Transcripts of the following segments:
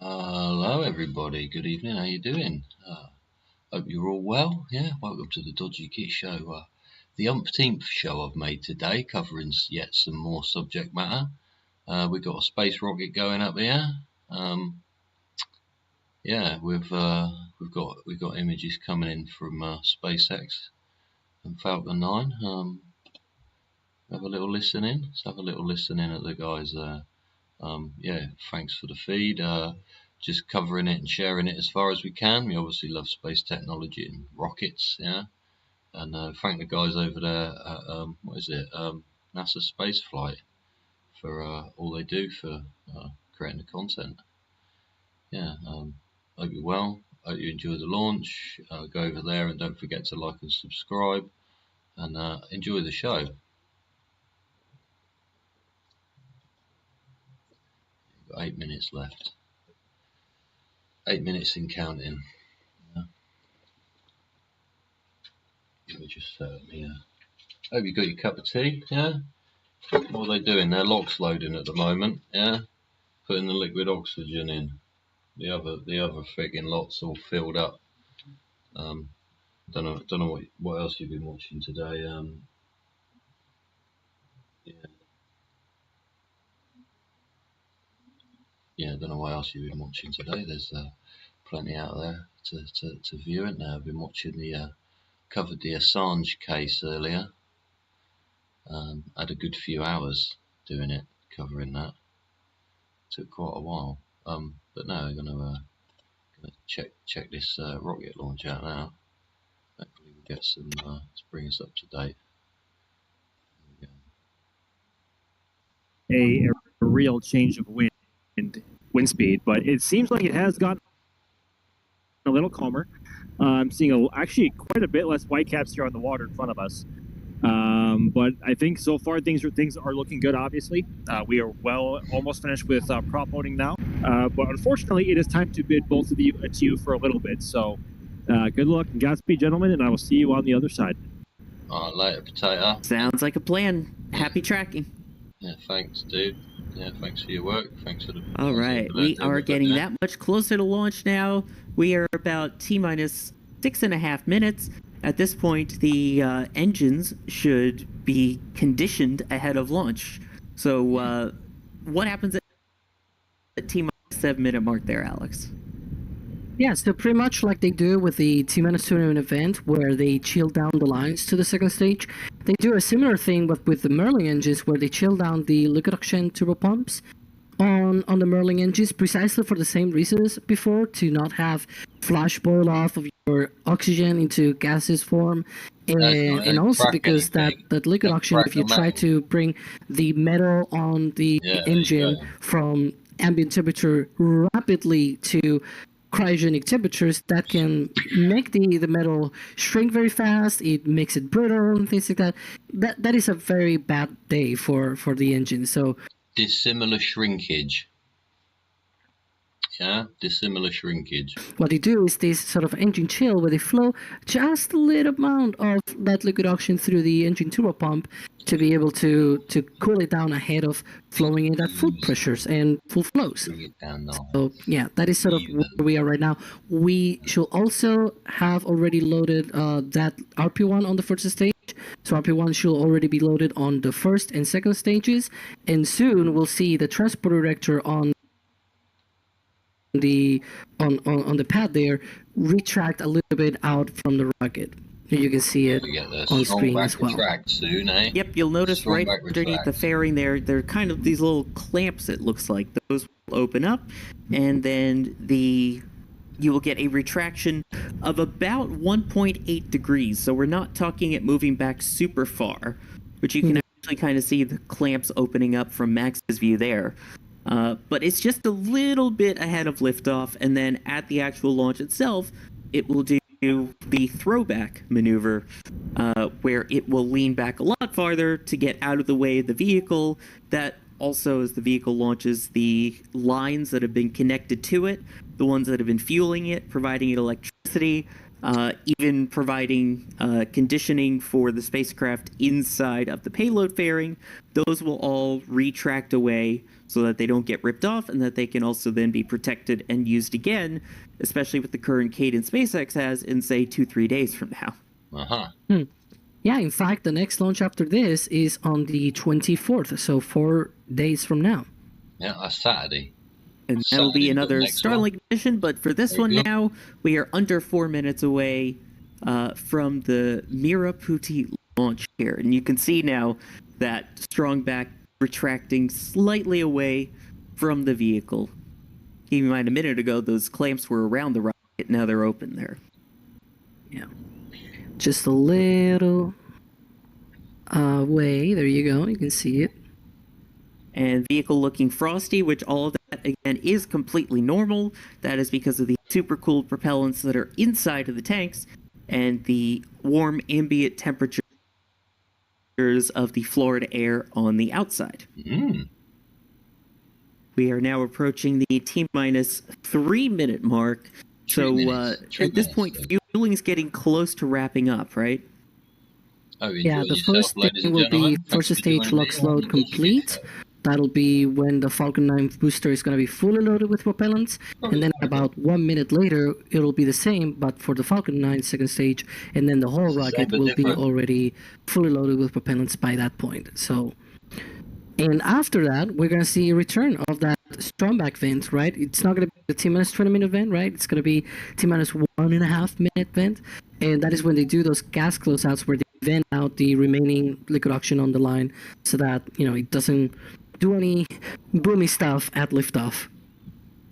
Hello everybody, good evening, how you doing? Hope you're all well, yeah, welcome to the Dodgy Kit Show, the umpteenth show I've made today, covering yet some more subject matter. We've got a space rocket going up here, yeah, we've got images coming in from SpaceX and Falcon 9, have a little listen in, let's have a little listen in at the guys there. Yeah, thanks for the feed. Just covering it and sharing it as far as we can. We obviously love space technology and rockets, yeah. And thank the guys over there at NASA Space Flight for all they do for creating the content. Yeah, hope you're well. Hope you enjoy the launch. Go over there and don't forget to like and subscribe. And enjoy the show. Got 8 minutes left. 8 minutes in counting. Yeah. Let me just hope you got your cup of tea. Yeah. What are they doing? Their lock's loading at the moment. Yeah. Putting the liquid oxygen in. The other friggin' lot's all filled up. Don't know what else you've been watching today. Yeah. Don't know what else you've been watching today. There's plenty out there to view it now. I've been watching covered the Assange case earlier. Had a good few hours doing it, covering that. Took quite a while. But now I'm gonna check this rocket launch out now. Hopefully we'll get some to bring us up to date. A real change of wind speed, but it seems like it has gotten a little calmer. I'm seeing actually quite a bit less whitecaps here on the water in front of us. But I think so far things are looking good. Obviously, we are almost finished with prop loading now. But unfortunately, it is time to bid both of you adieu for a little bit. So, good luck and Godspeed, gentlemen, and I will see you on the other side. All right, later, potato. Sounds like a plan. Happy tracking. Yeah, thanks, dude. Yeah, thanks for your work. Thanks for the. All right, we are getting that much closer to launch now. We are about T-minus 6.5 minutes. At this point, the engines should be conditioned ahead of launch. So, what happens at the T-minus 7-minute mark there, Alex? Yeah, so pretty much like they do with the T-minus 2 event, where they chill down the lines to the second stage. They do a similar thing, but with the Merlin engines, where they chill down the liquid oxygen turbopumps on the Merlin engines, precisely for the same reasons before, to not have flash boil off of your oxygen into gaseous form, and also because that liquid oxygen, if you try to bring the metal on the engine from ambient temperature rapidly to cryogenic temperatures, that can make the metal shrink very fast. It makes it brittle and things like that. That is a very bad day for the engine. So dissimilar shrinkage. Yeah, dissimilar shrinkage. What they do is this sort of engine chill, where they flow just a little amount of that liquid oxygen through the engine turbopump to be able to cool it down ahead of flowing it at full pressures and full flows. Bring it down now. So yeah, that is sort of where we are right now. We should also have already loaded that RP1 on the first stage. So RP1 should already be loaded on the first and second stages, and soon we'll see the transporter reactor on the pad there retract a little bit out from the rocket. You can see it on screen as well. Soon, eh? Yep, you'll notice right underneath the fairing there are kind of these little clamps, it looks like. Those will open up, and then you will get a retraction of about 1.8 degrees. So we're not talking it moving back super far, but you can actually kind of see the clamps opening up from Max's view there. But it's just a little bit ahead of liftoff, and then at the actual launch itself, it will do the throwback maneuver, where it will lean back a lot farther to get out of the way of the vehicle. That also, as the vehicle launches, the lines that have been connected to it, the ones that have been fueling it, providing it electricity, even providing conditioning for the spacecraft inside of the payload fairing. Those will all retract away so that they don't get ripped off and that they can also then be protected and used again, especially with the current cadence SpaceX has in, say, 2-3 days from now. Hmm. Yeah, in fact, the next launch after this is on the 24th, so 4 days from now. Yeah, that's Saturday. And that'll be another Starlink mission, but for this one now, we are under 4 minutes away from the Merah Putih launch here. And you can see now that strong back retracting slightly away from the vehicle. Keep in mind, a minute ago, those clamps were around the rocket. Now they're open there. Yeah. Just a little way. There you go. You can see it. And vehicle looking frosty, which all of that, again, is completely normal. That is because of the supercooled propellants that are inside of the tanks and the warm ambient temperatures of the Florida air on the outside. We are now approaching the T-minus 3 minute mark. So at this point, fueling is getting close to wrapping up, right? Oh, yeah, the first thing will be first stage LUX load complete. That'll be when the Falcon 9 booster is going to be fully loaded with propellants. And then about 1 minute later, it'll be the same, but for the Falcon 9 second stage. And then the whole rocket will be already fully loaded with propellants by that point. So, and after that, we're going to see a return of that strongback vent, right? It's not going to be the T-minus 20 minute vent, right? It's going to be T-minus 1.5 minute vent. And that is when they do those gas closeouts where they vent out the remaining liquid oxygen on the line so that, it doesn't do any boomy stuff at liftoff.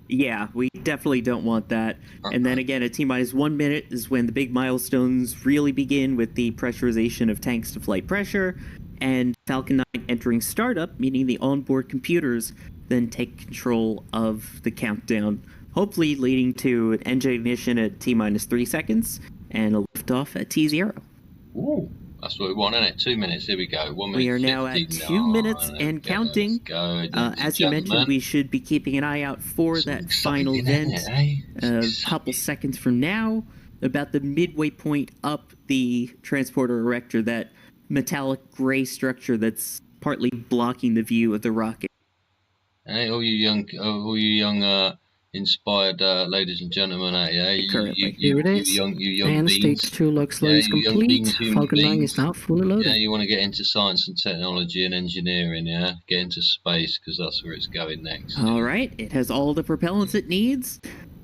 Yeah, we definitely don't want that. And then again, at T-minus 1 minute is when the big milestones really begin with the pressurization of tanks to flight pressure, and Falcon 9 entering startup, meaning the onboard computers then take control of the countdown, hopefully leading to an engine ignition at T-minus 3 seconds and a liftoff at T0. Ooh. That's what we want, isn't it? 2 minutes, here we go. 1 minute. We are now at 2 minutes and counting. As you mentioned, we should be keeping an eye out for that final vent a couple seconds from now, about the midway point up the transporter erector, that metallic gray structure that's partly blocking the view of the rocket. Hey, all you young inspired ladies and gentlemen, here it is. You young and beings. stage 2 LUX load is complete. Falcon 9 is now fully loaded. Yeah, you want to get into science and technology and engineering, yeah? Get into space, because that's where it's going next. All right, it has all the propellants it needs,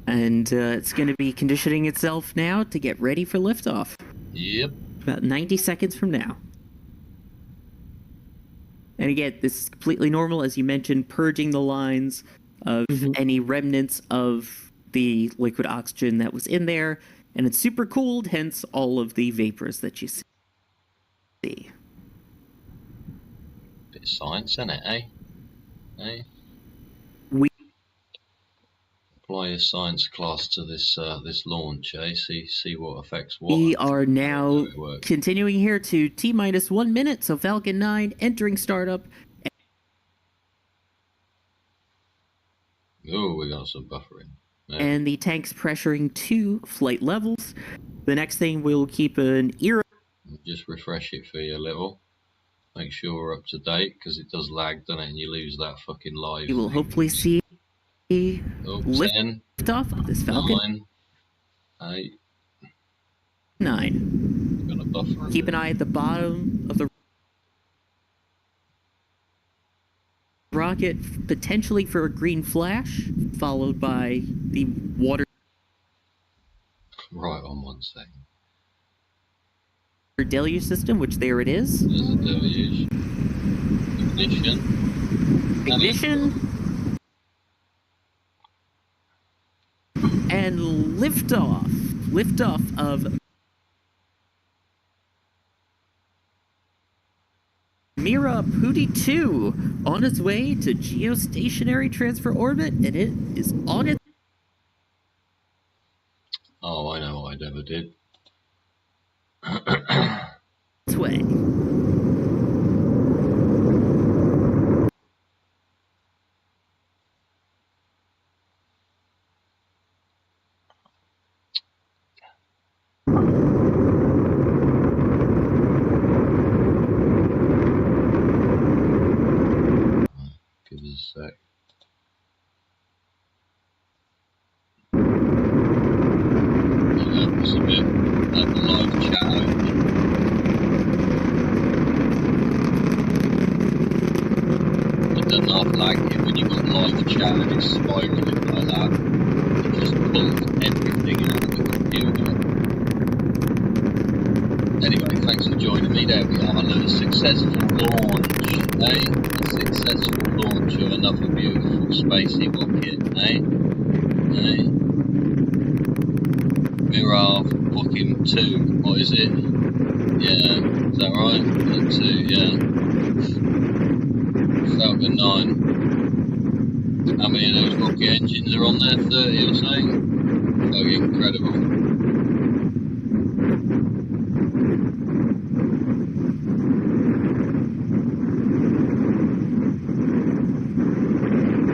and it's going to be conditioning itself now to get ready for liftoff. Yep. About 90 seconds from now. And again, this is completely normal, as you mentioned, purging the lines of any remnants of the liquid oxygen that was in there, and it's super cooled, hence all of the vapors that you see. Bit of science, isn't it, eh? We apply your science class to this this launch, eh? See what affects what. We are now continuing here to T-minus 1 minute, so Falcon 9 entering startup. Oh, we got some buffering. Yeah. And the tank's pressuring to flight levels. The next thing, we'll keep an ear. Just refresh it for you a little. Make sure we're up to date, because it does lag, doesn't it? And you lose that fucking live. You will hopefully see lift off of this Falcon. 9, 8, 9. Gonna buffer. Keep an eye at the bottom of the rocket, potentially for a green flash, followed by the water. Right on 1 second. Deluge system, which there it is. There's a deluge. Ignition. And liftoff. Liftoff of Merah Putih 2 on its way to geostationary transfer orbit, and it is on its Oh, I know what I never did. way. stop lagging when you've got live chat and it's spiraling like that. It just pulls everything out of the computer. Anyway, thanks for joining me. There we are, another successful launch, eh? A successful launch of another beautiful spacey rocket, eh? Merah Putih 2, what is it? Yeah, is that right? 2, yeah. Falcon 9. How many of those rocket engines are on there? 30 or something? Fucking incredible.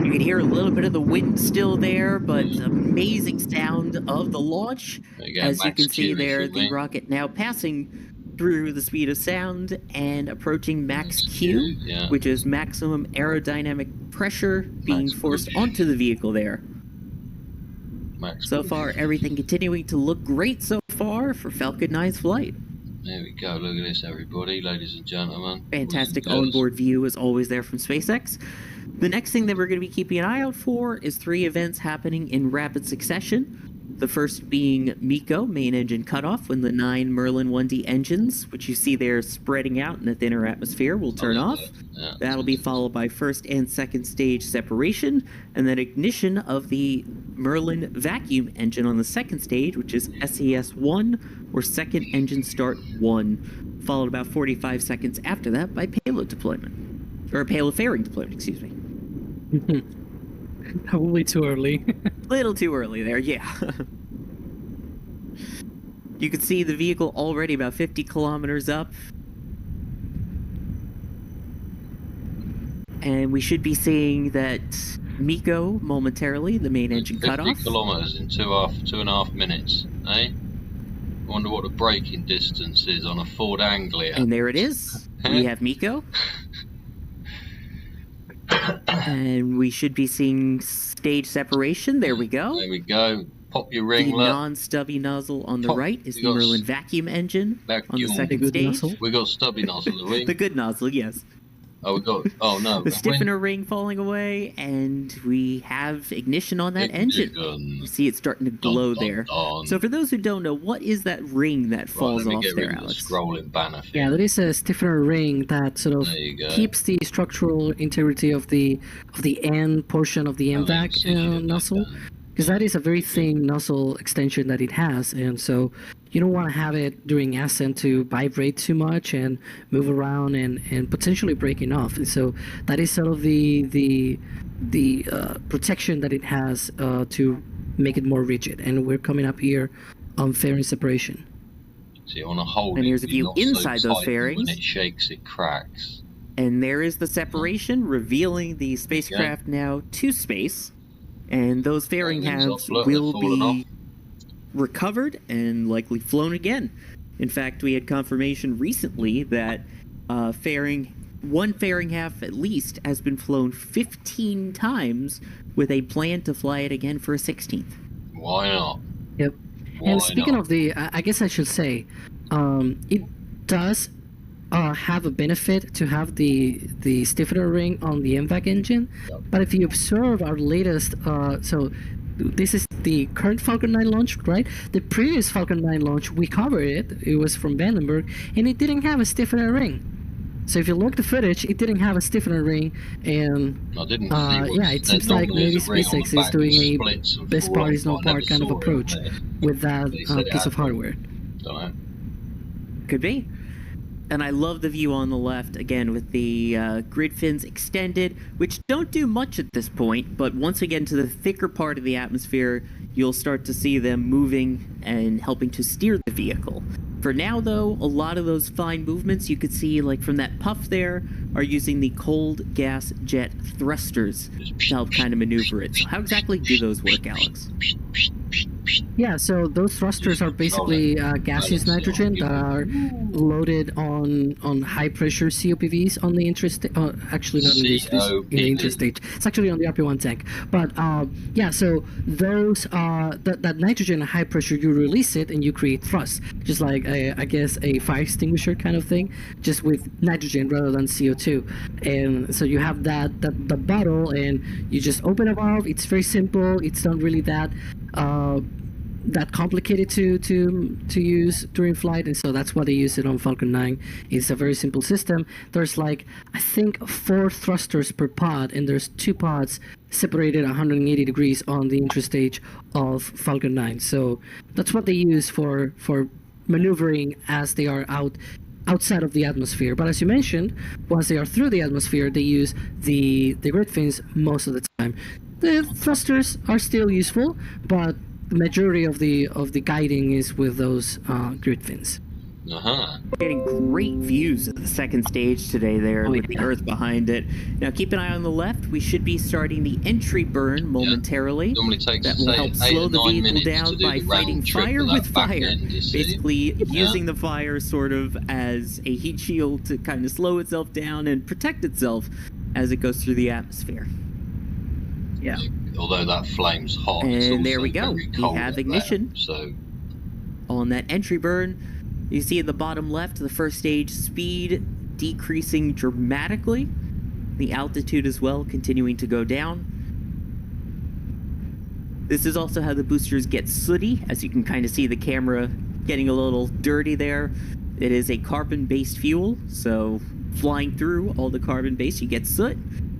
You can hear a little bit of the wind still there, but amazing sound of the launch. As you can see there, the rocket now passing through the speed of sound and approaching max Q, which is maximum aerodynamic pressure being forced onto the vehicle there. So far, everything continuing to look great so far for Falcon 9's flight. There we go, look at this everybody, ladies and gentlemen. Fantastic onboard view as always there from SpaceX. The next thing that we're going to be keeping an eye out for is 3 events happening in rapid succession. The first being MECO, main engine cutoff, when the 9 Merlin 1D engines, which you see there spreading out in the thinner atmosphere, will turn off. Yeah. That'll be followed by first and second stage separation, and then ignition of the Merlin vacuum engine on the second stage, which is SES-1, or second engine start 1, followed about 45 seconds after that by payload deployment. Or payload fairing deployment, excuse me. Probably too early. Little too early there, yeah. You can see the vehicle already about 50 kilometers up. And we should be seeing that MECO momentarily, the main engine cutoff. 50 kilometers in 2.5 minutes, eh? I wonder what the braking distance is on a Ford Anglia. And there it is. We have MECO. And we should be seeing stage separation. There we go. There we go. Pop your ringlet. The non-stubby nozzle on the right is the Merlin vacuum engine on the second stage. Nozzle. We got stubby nozzle, the ring. The good nozzle, yes. Oh, we got. Oh no. The stiffener ring falling away, and we have ignition on that engine. You see it starting to glow there. So for those who don't know, what is that ring that falls off there, Alex? Scrolling banner thing. Yeah, there is a stiffener ring that sort of keeps the structural integrity of the end portion of the MVAC nozzle, because that is a very thin nozzle extension that it has, and so you don't want to have it during ascent to vibrate too much and move around and potentially breaking off. And so that is sort of the protection that it has to make it more rigid. And we're coming up here on fairing separation. So you want to hold and it, here's a view inside those fairings. When it shakes, it cracks. And there is the separation, revealing the spacecraft now to space. And those fairing halves will be recovered and likely flown again. In fact, we had confirmation recently that one fairing half at least has been flown 15 times with a plan to fly it again for a 16th. Why not? Yep. And speaking of the, I guess I should say, it does have a benefit to have the stiffener ring on the MVAC engine. Yep. But if you observe our latest, so this is the current Falcon 9 launch, right? The previous Falcon 9 launch, we covered it. It was from Vandenberg, and it didn't have a stiffener ring. So if you look at the footage, it didn't have a stiffener ring, and yeah, it seems like maybe SpaceX is doing a best part is no part kind of approach with that piece of hardware. Don't know. Could be. And I love the view on the left, again, with the grid fins extended, which don't do much at this point, but once we get into the thicker part of the atmosphere, you'll start to see them moving and helping to steer the vehicle. For now, though, a lot of those fine movements you could see, like from that puff there, are using the cold gas jet thrusters to help kind of maneuver it. So how exactly do those work, Alex? Yeah, so those thrusters are basically gaseous nitrogen that are loaded on high pressure COPVs on the interstate. Actually, not in the interstate. It's actually on the RP1 tank. But yeah, so those that nitrogen at high pressure, you release it and you create thrust, just like I guess a fire extinguisher kind of thing, just with nitrogen rather than CO2. And so you have the bottle, and you just open a valve. It's very simple. It's not really that complicated to use during flight, and so that's why they use it on Falcon 9. It's a very simple system. There's like, I think, 4 thrusters per pod, and there's 2 pods separated 180 degrees on the interstage of Falcon 9. So that's what they use for maneuvering as they are outside of the atmosphere. But as you mentioned, once they are through the atmosphere, they use the grid fins most of the time. The thrusters are still useful, but the majority of the guiding is with those grid fins. Getting great views of the second stage today there with the Earth behind it. Now keep an eye on the left. We should be starting the entry burn momentarily. That will help slow the vehicle down by fighting fire with fire. Basically using the fire sort of as a heat shield to kind of slow itself down and protect itself as it goes through the atmosphere. Yeah. Although that flame's hot, and it's also there we go. very We cold have there, ignition so on that entry burn. You see in the bottom left, the first stage speed decreasing dramatically. The altitude as well continuing to go down. This is also how the boosters get sooty, as you can kind of see the camera getting a little dirty there. It is a carbon-based fuel, so flying through all the carbon base, you get soot,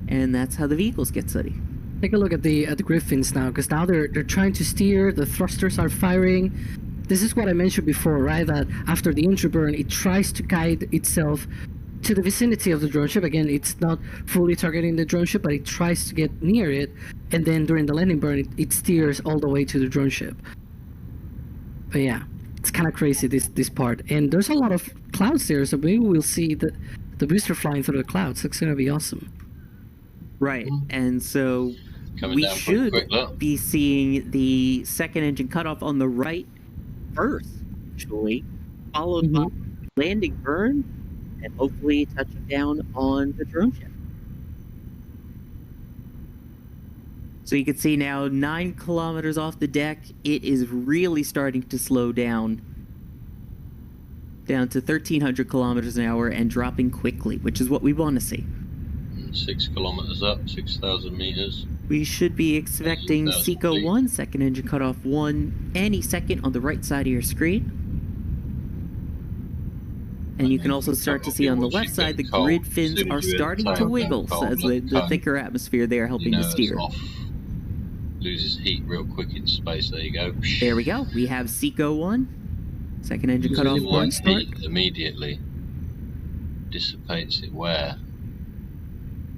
and that's how the vehicles get sooty. Take a look at the Griffins now, because now they're trying to steer. The thrusters are firing. This is what I mentioned before, right? That after the entry burn, it tries to guide itself to the vicinity of the drone ship. Again, it's not fully targeting the drone ship, but it tries to get near it. And then during the landing burn, it steers all the way to the drone ship. But yeah, it's kind of crazy, this part. And there's a lot of clouds there, so maybe we'll see the booster flying through the clouds. It's going to be awesome. Right, and so we should be seeing the second engine cutoff on the right first, actually, followed by landing burn, and hopefully touching down on the drone ship. So you can see now 9 kilometers off the deck, it is really starting to slow down to 1,300 kilometers an hour and dropping quickly, which is what we want to see. 6 kilometers up, 6,000 meters. We should be expecting SECO 1, second engine cutoff 1, any second on the right side of your screen. And you can also start to see on the left side the grid fins are starting to wiggle as the thicker atmosphere there helping to steer. Loses heat real quick in space. There you go. There we go. We have SECO 1, second engine cutoff 1 start. Immediately dissipates it where?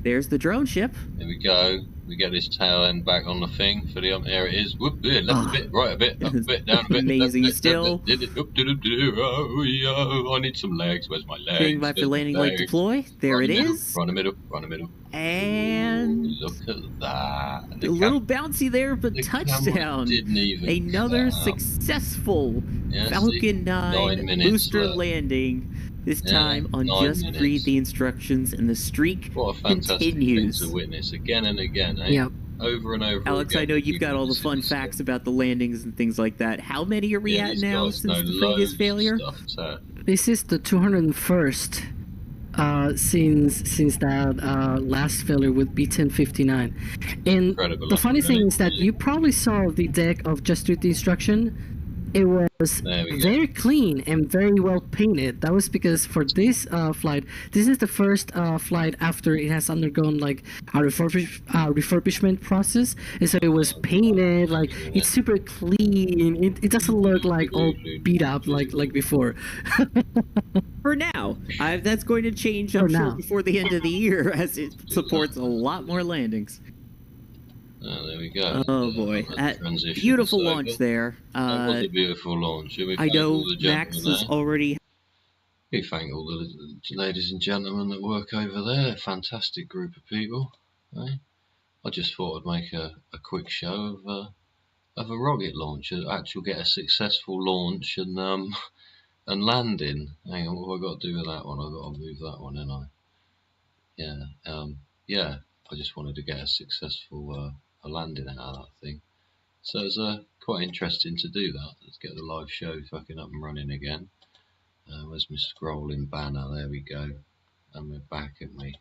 There's the drone ship. There we go. We get this tail end back on the thing for the there it is. Whoop, left a bit, right a bit, up a bit, down a bit. Amazing still. I need some legs. Where's my legs? Being by for landing light deploy. There it is. Run the middle, run the middle. And look at that. A little bouncy there, but touchdown. Another successful Falcon 9 booster landing. This time on just read the instructions, and the streak what a fantastic continues. Thing to witness again and again, eh? Yep. Over and over Alex, again. I know you've got all the fun facts about the landings and things like that. How many are we at now since the previous failure? This is the 201st since that last failure with B1059. And incredible. The funny thing is that you probably saw the deck of Just Read the Instruction. It was very clean and very well painted. That was because for this flight, this is the first flight after it has undergone like a refurbishment process, and so it was painted like it's super clean. It doesn't look like all beat up like before. For now, that's going to change. I'm sure before the end of the year as it supports a lot more landings. Oh, there we go. Oh boy, beautiful launch there. That was a beautiful launch. I know Max is already. We thank all the ladies and gentlemen that work over there. Fantastic group of people. Eh? I just thought I'd make a quick show of of a rocket launch, actually get a successful launch and landing. Hang on, what have I got to do with that one? I've got to move that one, ain't I? Yeah, yeah. I just wanted to get a successful a landing out of that thing. So it's quite interesting to do that. Let's get the live show fucking up and running again. Where's my scrolling banner? There we go. And we're back at me.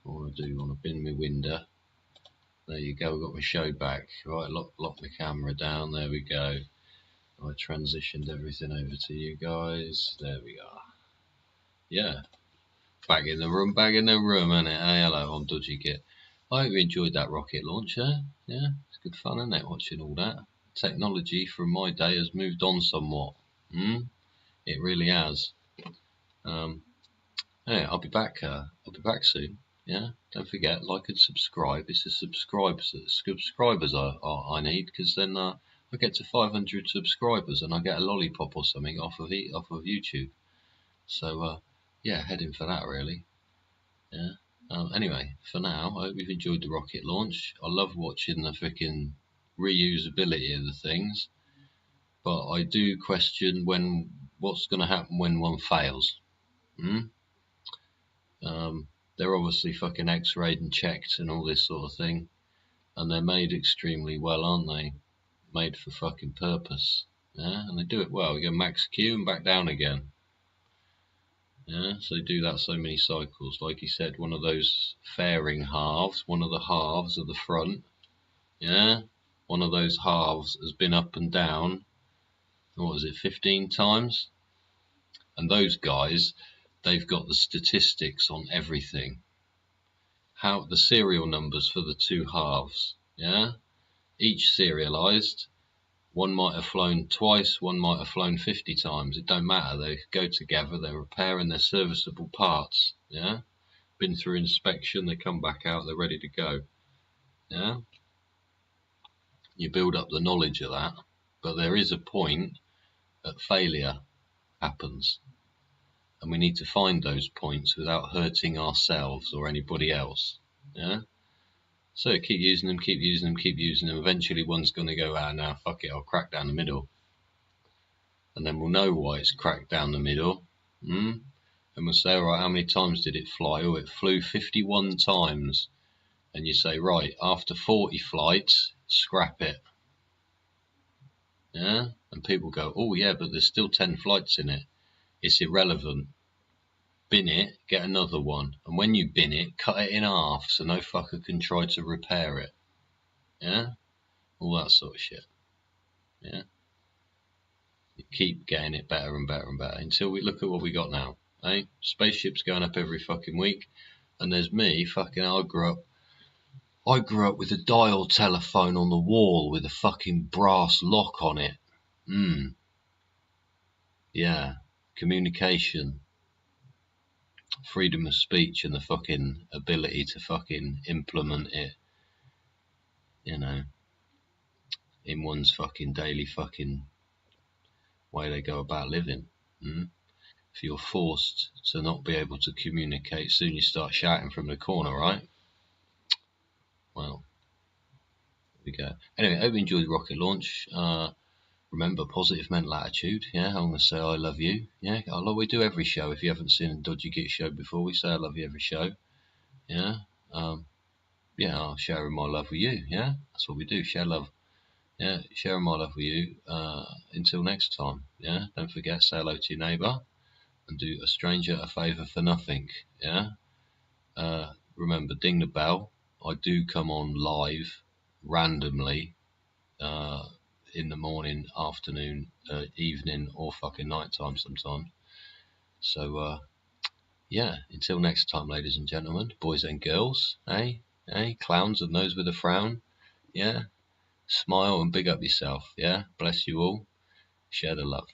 What I want to do, I want to bin my window. There you go, I've got my show back. Right, lock the camera down. There we go. I transitioned everything over to you guys. There we are. Yeah. Back in the room, innit? Hey, hello, I'm Dodgy Git. I hope you enjoyed that rocket launcher. Yeah, it's good fun, isn't it, watching all that? Technology from my day has moved on somewhat. It really has. Yeah, I'll be back soon. Yeah, don't forget, like and subscribe. It's the subscribers I need, because then I get to 500 subscribers and I get a lollipop or something off of YouTube. So yeah, heading for that really. Yeah. Anyway, for now, I hope you've enjoyed the rocket launch. I love watching the freaking reusability of the things, but I do question what's going to happen when one fails. They're obviously fucking x-rayed and checked and all this sort of thing, and they're made extremely well, aren't they? Made for fucking purpose. Yeah, and they do it well. You go max Q and back down again. Yeah, so they do that so many cycles. Like he said, one of those fairing halves, one of the halves of the front, yeah, one of those halves has been up and down, what was it, 15 times? And those guys, they've got the statistics on everything. How the serial numbers for the two halves, yeah, each serialized. One might have flown twice, one might have flown 50 times. It don't matter. They go together, they're repairing their serviceable parts. Yeah, been through inspection, they come back out, they're ready to go. Yeah, you build up the knowledge of that, but there is a point that failure happens, and we need to find those points without hurting ourselves or anybody else. Yeah. So keep using them, keep using them, keep using them. Eventually one's going to go, now fuck it, I'll crack down the middle. And then we'll know why it's cracked down the middle. And we'll say, alright, how many times did it fly? Oh, it flew 51 times. And you say, right, after 40 flights, scrap it. Yeah? And people go, oh yeah, but there's still 10 flights in it. It's irrelevant. Bin it, get another one. And when you bin it, cut it in half so no fucker can try to repair it. Yeah? All that sort of shit. Yeah? You keep getting it better and better and better until we look at what we got now. Eh? Spaceships going up every fucking week. And there's me, fucking, I grew up with a dial telephone on the wall with a fucking brass lock on it. Yeah. Communication. Freedom of speech and the fucking ability to fucking implement it, you know, in one's fucking daily fucking way they go about living. If you're forced to not be able to communicate, soon you start shouting from the corner, right? Well, there we go. Anyway, I hope you enjoyed the rocket launch. Remember, positive mental attitude. Yeah, I'm going to say I love you. Yeah, like we do every show. If you haven't seen a Dodgy Git show before, we say I love you every show. Yeah, yeah, I'll share my love with you. Yeah, that's what we do. Share love. Yeah, sharing my love with you. Until next time. Yeah, don't forget, say hello to your neighbour and do a stranger a favour for nothing. Yeah. Remember, ding the bell. I do come on live randomly in the morning, afternoon, evening, or fucking night time sometimes. So yeah, until next time, ladies and gentlemen, boys and girls, clowns and those with a frown, yeah, smile and big up yourself, yeah, bless you all, share the love.